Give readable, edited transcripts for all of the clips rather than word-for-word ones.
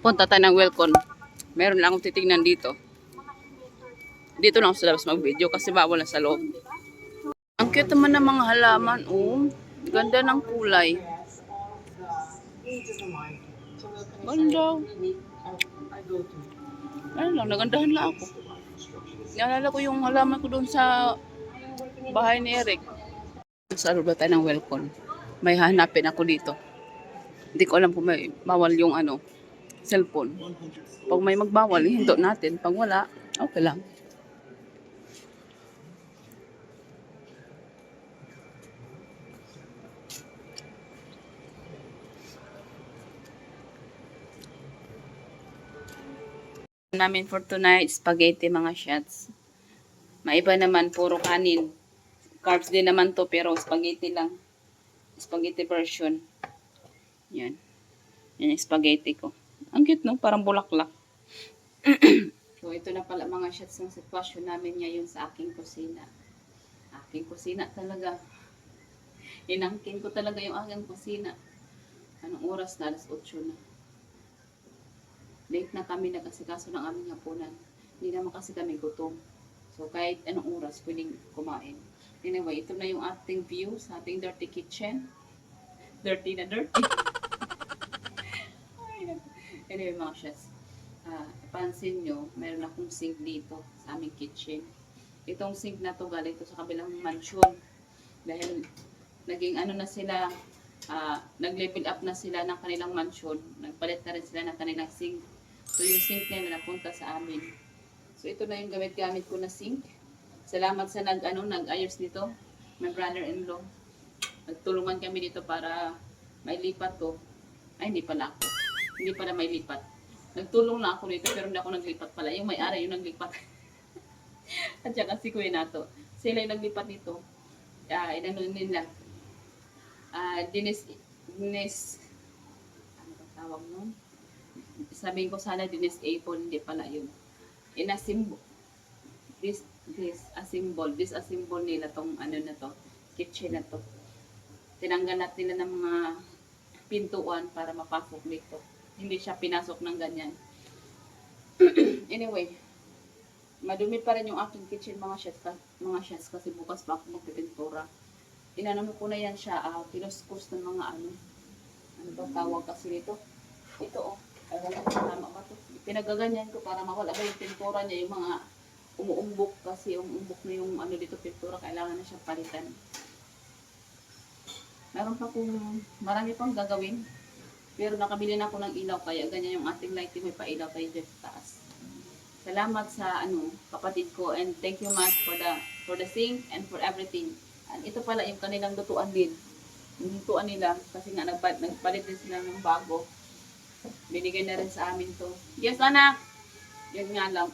Punta tayo ng Welcon. Meron lang akong titignan dito. Dito lang ako sa labas mag-video kasi bawal na sa loob. Ang cute naman ng mga halaman. Oh, ganda ng kulay. Ganda. Ano lang, nagandahan lang ako. Naalala ko yung halaman ko doon sa bahay ni Eric. Sa loob tayo ng Welcon. May hanapin ako dito. Hindi ko alam kung may bawal yung cellphone. Pag may magbawal, hinto natin. Pag wala, okay lang. Namin for tonight, spaghetti mga shots. Maiba naman, puro kanin. Carbs din naman to, pero spaghetti lang. Spaghetti version. Yan. Yan yung spaghetti ko. Ang cute, no? Parang bulaklak. So, ito na pala mga shots ng sitwasyon namin ngayon sa aking kusina. Aking kusina talaga. Inangkin ko talaga yung aking kusina. Anong oras na? Alas 8 na. Late na kami nag-asikaso ng aming hapunan. Hindi naman kasi kami gutom. So, kahit anong oras, pwedeng kumain. Anyway, ito na yung ating view sa ating dirty kitchen. Dirty na dirty. Anyway, mga chefs, pansin nyo, meron akong sink dito sa aming kitchen. Itong sink na to galing to sa kabilang mansion. Dahil naging na sila, nag-level up na sila ng kanilang mansion. Nagpalit na rin sila ng kanilang sink. So, yung sink na napunta sa amin. So, ito na yung gamit-gamit ko na sink. Salamat sa nag-ayos nito. My brother-in-law. Nagtulungan kami dito para may lipat to. Ay, hindi pala ako. Hindi pala may lipat. Nagtulong lang ako dito pero hindi ako naglipat pala. Yung may-ari yung naglipat. At saka si Kuya Nato. Sila yung naglipat nito. Inano nila. Dinis, ano ba tawag nun? Sabihin ko sana disable, hindi pala yun. Disassemble nila tong na to, kitchen na to. Tinanggal natin nila ng mga pintuan para mapasok dito. Hindi siya pinasok ng ganyan. Anyway, madumi pa rin yung aking kitchen mga chefs kasi bukas pa ako magpipintura. Inanamo ko na yan siya, pinuskus ng mga ano ba tawag kasi nito? Ito tama ba ito? Pinagaganyan ko para mawala ba yung pintura niya, yung mga umuumbok kasi umuumbok na yung dito pintura, kailangan na siyang palitan. Meron pa kung marami pang gagawin. Pero nakabili na ako ng ilaw kaya ganyan yung ating lighting, may pailaw tayo dyan sa taas. Salamat sa kapatid ko and thank you much for the sink and for everything. And ito pala yung kanilang lutuan din. Yung lutuan nila kasi nga nagpalit din sila ng bago. Binigay na rin sa amin to. Yes, anak! Yan nga lang.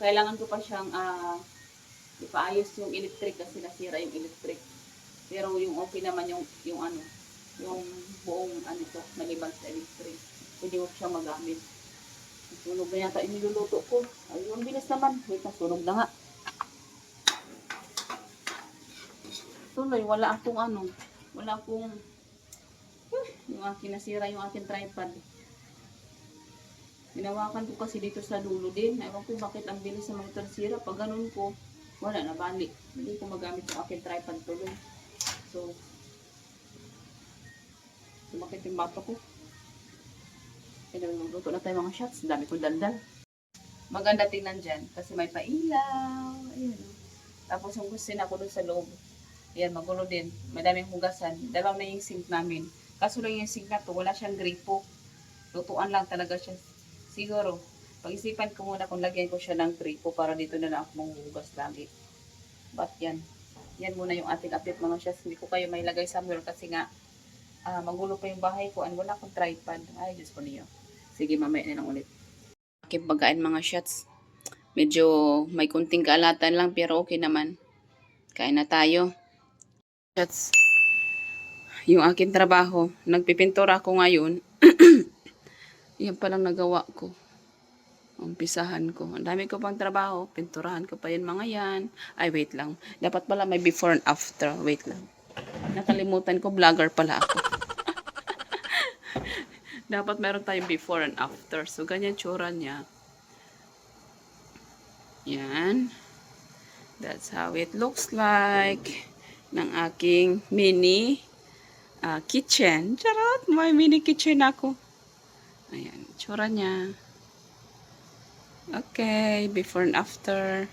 Kailangan ko pa siyang ipaayos yung electric kasi nasira yung electric. Pero yung okay naman yung buong to, naliban sa electric. Pwede mo siya magamit. Sunog na yata yung niluluto ko. Ayun, bilis naman. Wait na, sunog na nga. Tuloy, wala akong yung aking nasira yung aking tripod. Ginawakan ko kasi dito sa dulo din. Ewan ko bakit ang bilis sa mga sira. Pag ganun ko, wala na balik. Hindi ko magamit yung aking tripod tuloy. So, sumakit yung bato ko. Kaya luto na tayo mga shots. Dami kong dandal. Maganda tingnan dyan kasi may pailaw. Ayun. Tapos yung kusina ko doon sa loob. Ayan, magulo din. Madaming hugasan. Dalawang na yung sink namin. Kaso lang yung sink na to, wala siyang gripo. Lutuan lang talaga siya. Siguro, pag-isipan ko muna kung lagyan ko siya ng gripo para dito na lang ako manghugas lagi. But yan. Yan muna yung ating update mga chefs. Hindi ko kayo may lagay somewhere kasi nga magulo pa yung bahay ko and wala akong tripod. Ay, Diyos ko niyo. Sige, mamaya na lang ulit. Aking pagkain mga chefs. Medyo may kunting kaalatan lang pero okay naman. Kain na tayo. Chefs. Yung aking trabaho, nagpipintura ako ngayon. Yan palang nagawa ko. Umpisahan ko. Ang dami ko pang trabaho. Pinturahan ko pa yan mga yan. Ay, wait lang. Dapat pala may before and after. Wait lang. Nakalimutan ko, vlogger pala ako. Dapat meron tayong before and after. So, ganyan tsura niya. Yan. That's how it looks like ng aking mini kitchen. Charot! May mini kitchen ako. Ayan. Tsura niya. Okay. Before and after.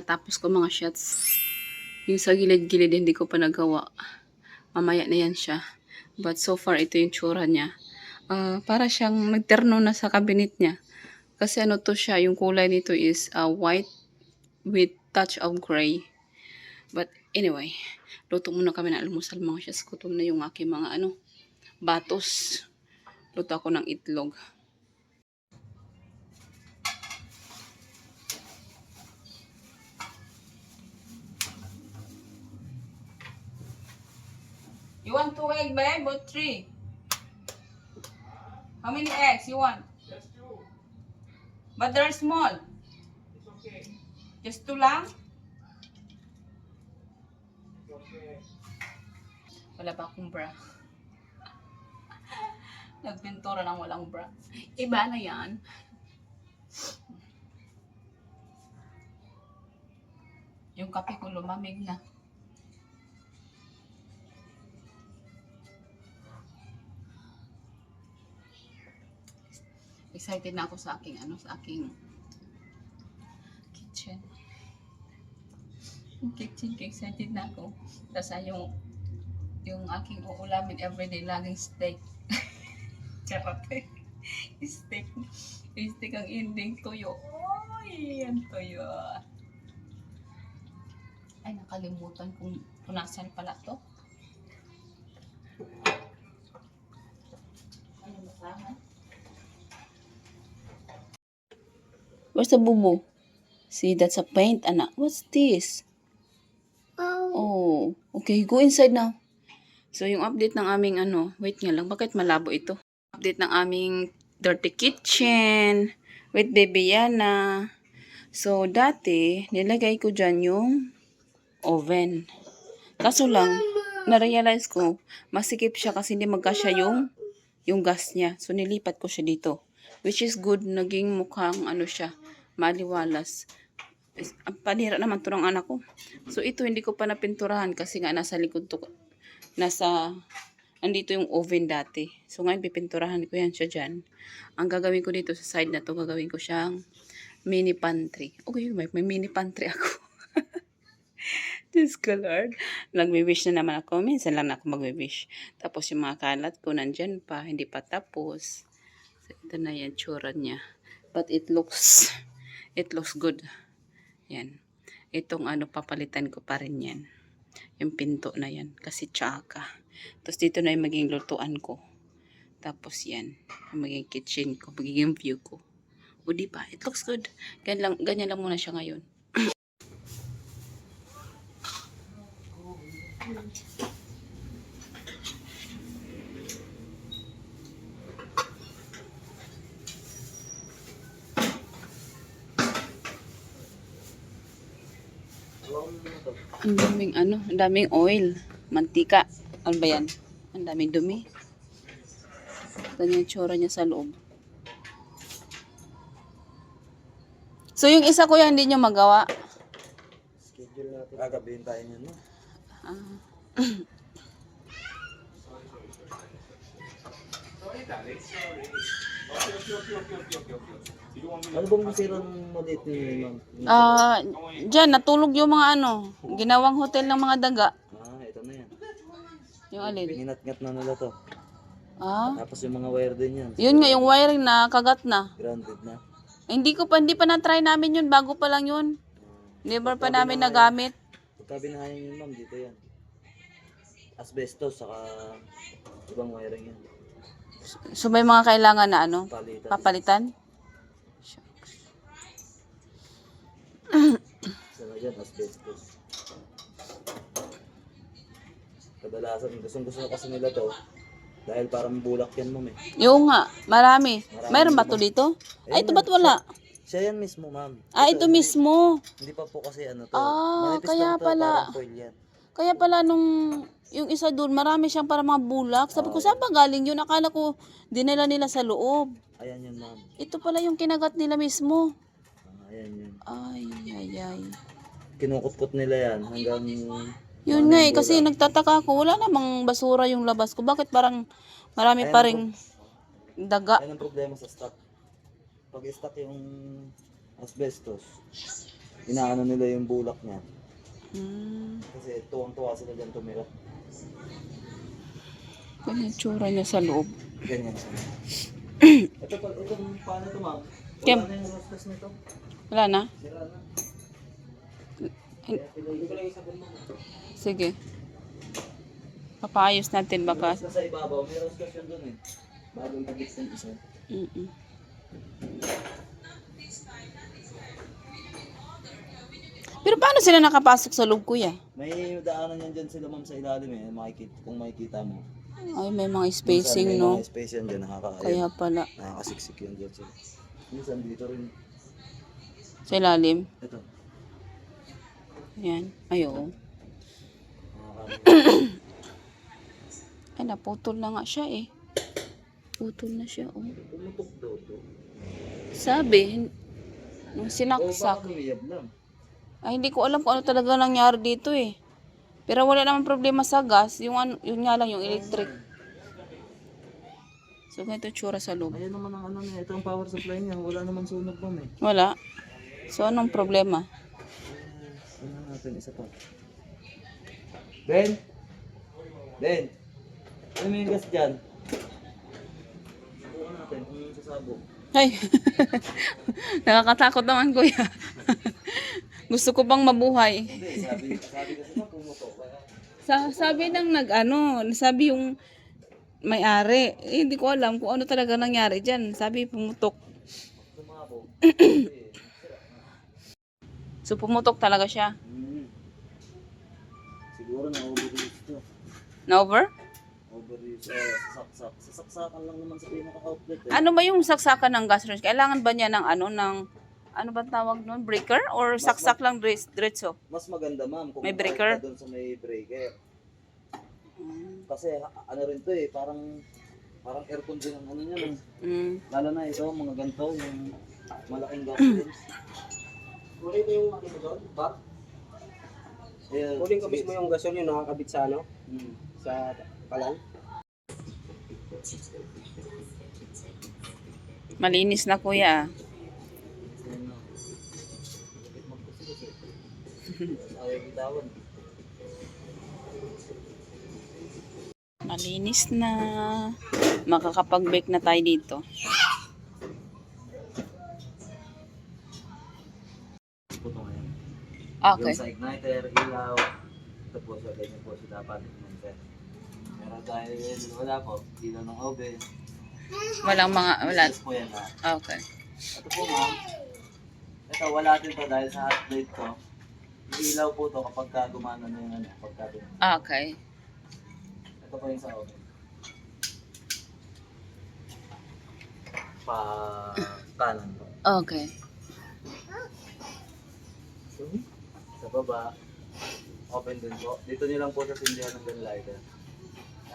Tapos ko mga shots. Yung sa gilid-gilid hindi ko pa nagawa. Mamaya na yan siya. But so far ito yung tsura niya. Para siyang nagterno na sa cabinet niya. Kasi ano to siya, yung kulay nito is white with touch of gray. But anyway, luto muna kami ng almusal mga shots. Gutom na yung aking mga batos. Luto ako ng itlog. You want 2 eggs, babe, or 3? How many eggs you want? Just 2. But they're small. It's okay. Just 2 lang? It's okay. Wala pa akong bra. Nagpintura ng walang bra. Iba na yan. Yung kape ko lumamig na. Excited na ako sa aking sa aking kitchen. Excited na ako. Kasi yung aking uulamin everyday laging steak. Charot. Steak. Steak ang ending tuyo. Oy, yan tuyo. Ay, nakalimutan kung punasan pala to. Ano basahan? Where's the bubu? See, that's a paint, anak. What's this? Oh, okay. Go inside now. So, yung update ng aming wait nga lang. Bakit malabo ito? Update ng aming dirty kitchen with Baby Yana. So, dati, nilagay ko dyan yung oven. Kaso lang, na-realize ko, masikip siya kasi hindi magkasya yung gas niya. So, nilipat ko siya dito. Which is good. Naging mukhang siya, maliwalas. Ang panira naman to ng anak ko. So, ito hindi ko pa napinturahan kasi nga nasa likod to. Andito yung oven dati. So, ngayon pipinturahan ko yan siya dyan. Ang gagawin ko dito sa side na to, gagawin ko siyang mini pantry. Okay, may mini pantry ako. Diyos ko, Lord. Nagwi-wish na naman ako. Minsan lang ako magwi-wish. Tapos yung mga kalat ko nandyan pa. Hindi pa tapos. So, ito na yan, tsura niya. But it looks good. Yan. Itong papalitan ko pa rin yan. Yung pinto na yan. Kasi tsaka. Tapos dito na yung magiging lutuan ko. Tapos yan. Yung magiging kitchen ko. Magiging view ko. O diba? It looks good. Ganyan lang muna siya ngayon. Ang daming oil, mantika. Ano ba yan? Ang daming dumi. Ganyan yung tsura niya sa loob. So, yung isa ko yan, hindi nyo magawa. Schedule natin. Gagabihin tayo niyan, no? Sorry, darling. Sorry. Ano bang masirang maliit niyo, ma'am? Diyan, natulog yung mga ginawang hotel ng mga daga. Ito na yan. Yung alin? Ninat-ngat na nila to. Tapos yung mga wire din yan. Yun nga, yung wiring na kagat na. Grounded na. Hindi pa na-try namin yun. Bago pa lang yun. Never pa namin nagamit. Pagka binahayan yun, ma'am, dito yan. Asbestos, saka ibang wiring yan. So may mga kailangan na ano? Palitan. Papalitan? Sana dyan, asbestos. Kadalasan, gustong-gusto kasi nila to. Dahil parang bulak yan, ma'am eh. Yung nga, marami. Mayroon ba to dito? Ay, ito ba't wala? Siya yan mismo, ma'am. Ito mismo. Hindi pa po kasi ano to. Ah, Manipis kaya lang to, pala. parang foil yan. Kaya pala nung yung isa doon, marami siyang para mga bulak. Sabi ko, saan ba galing yun? Akala ko dinala nila sa loob. Ayan yun, ma'am. Ito pala yung kinagat nila mismo. Ayan yun. Ay. Kinukutkot nila yan hanggang... Yun nga kasi nagtataka ako, wala namang basura yung labas ko. Bakit parang marami pa ring daga? Ayan ang problema sa stock. Pag stock yung asbestos, inaano nila yung bulak niya. Kasi tuwang-tuwa sila dyan tumira. Ano yung tsura niya sa loob? Ganyan siya. Ito paano ito, ma'am? Kim? Wala na yung rostas nito. Wala na? Sira na. Hindi ko lang isabon mo. Sige. Papaayos natin baka. Rostas sa ibabaw, may rostas yun dun eh. Bagong tagis ng isa. Pero paano sila nakapasok sa loob, kuya? May daanan yan dyan sila, ma'am, sa ilalim eh. Kung makikita mo. Ay, may mga spacing, Minsan, no? may mga space yan dyan, Kaya pala. nakakasiksik yan dyan sila. Minsan dito rin. Sa ilalim. Ito. Ayan. Ay, oo. Ay, naputol na nga siya eh. Putol na siya, oh. Pumutok daw to. Sabi, nung sinaksak. O baka lumiyab lang. Ay, hindi ko alam kung ano talaga nangyari dito eh. Pero wala naman problema sa gas. Yung nga lang, yung electric. So, ganito tsura sa loob. Ayan naman ang ano niya. Ito ang power supply niya. Wala naman sunog, ma'am eh. Wala. So, anong problema? Ano natin, isa pa. Ben? Ben? Ano mo yung gas dyan? Ano natin, kung sasabog. Ay, nakakatakot naman, kuya. Gusto ko bang mabuhay. Hindi, sabi kasi na pumutok. Kaya... Sabi ng sabi yung may-ari. Eh, hindi ko alam kung ano talaga nangyari dyan. Sabi pumutok. Sumabog. So, pumutok talaga siya. Siguro na-overuse to. Na-over? Overuse. Sasaksak. Sasaksakan lang naman sa pinaka-outlet eh. Ano ba yung saksakan ng gas range? Kailangan ba niya ng ano ba tawag nun? Breaker? Or saksak lang diretso? Mas maganda, ma'am, kung May breaker? doon sa may breaker. Kasi ano rin to eh, parang aircon din ang ano niya. Lalo na ito, mga ganito, yung malaking gas range. Kunin mo yung ano doon, bat? Kunin ko mismo yung gasol yung nakakabit sa ano? Sa kalan? Malinis na, kuya. Malinis na. Makakapag-bake na tayo dito. Okay. Yung sa igniter, ilaw, ito po siya, ganyan po siya dapat. Pero dahil wala po, ilaw ng oven. Wala. Business po yan ha. Okay. Ito po ma'am, ito wala din to dahil sa hot plate to. Yung ilaw po to kapag gumana na yung ano, pagka Okay. ito po yung sa oven. Pa kanan po. Okay. Sa baba, open din po. Dito nyo lang po sa sindihan ng gun lighter.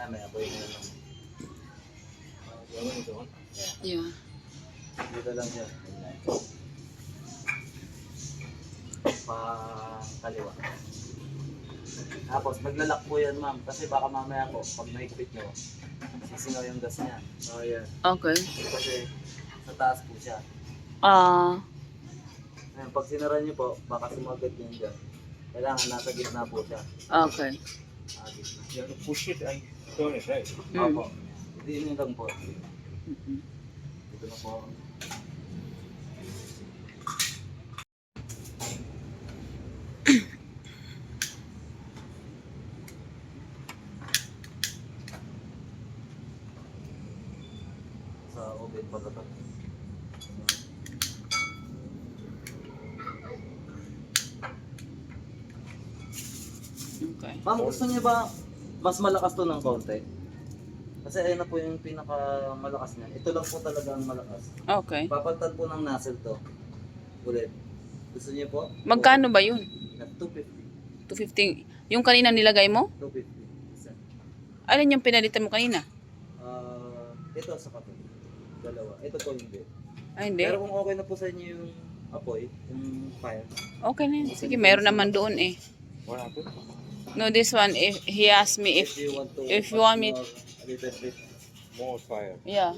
May apoy nyo lang. Yeah. Dito lang siya. Pa kaliwa. Tapos maglalak po yan, ma'am. Kasi baka mamaya po, pag naikpit nyo, sisingaw yung gas niya. Oh, yeah. Okay. Kasi sa taas po siya. Ngayon, pag sinara nyo po, baka sumagat yun dyan. Kailangan nasa gitna po siya. Okay. Gitna. You have to push it and turn it, right? Opo. Hindi yun lang po. Dito na po. din pala to. Okay. Ma'am, gusto niyo ba mas malakas to ng konti? Kasi ayun na po yung pinakamalakas niya. Ito lang po talaga ang malakas. Okay. Papalitan po ng nozzle to. Ulit. Gusto niyo po? Magkano ba yun? 250. 250. Yung kanina nilagay mo? 250. Isa. Alin yung pinalitan mo kanina? Ito sa kape. Dalawa. Ito po hindi. Ay, hindi. Pero kung okay na po sa inyo yung apoy, yung fire. Okay na yun. Sige, meron naman doon eh. What happened? No, this one, if he asked me if if you want me- a little bit. More fire. yeah.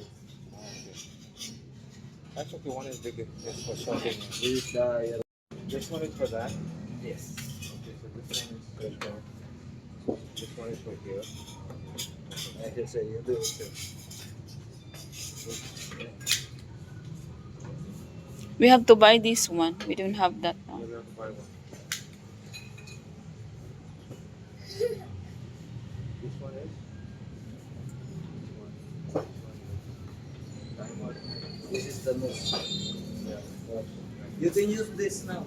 Okay. That's okay. One is big. It's for something. With the This one is for that. yes. Okay, so this one is for. This one is for here. I can say you do it too. We have to buy this one. We don't have that now. We have to buy one. This one is. This is the most. Yeah. You can use this now.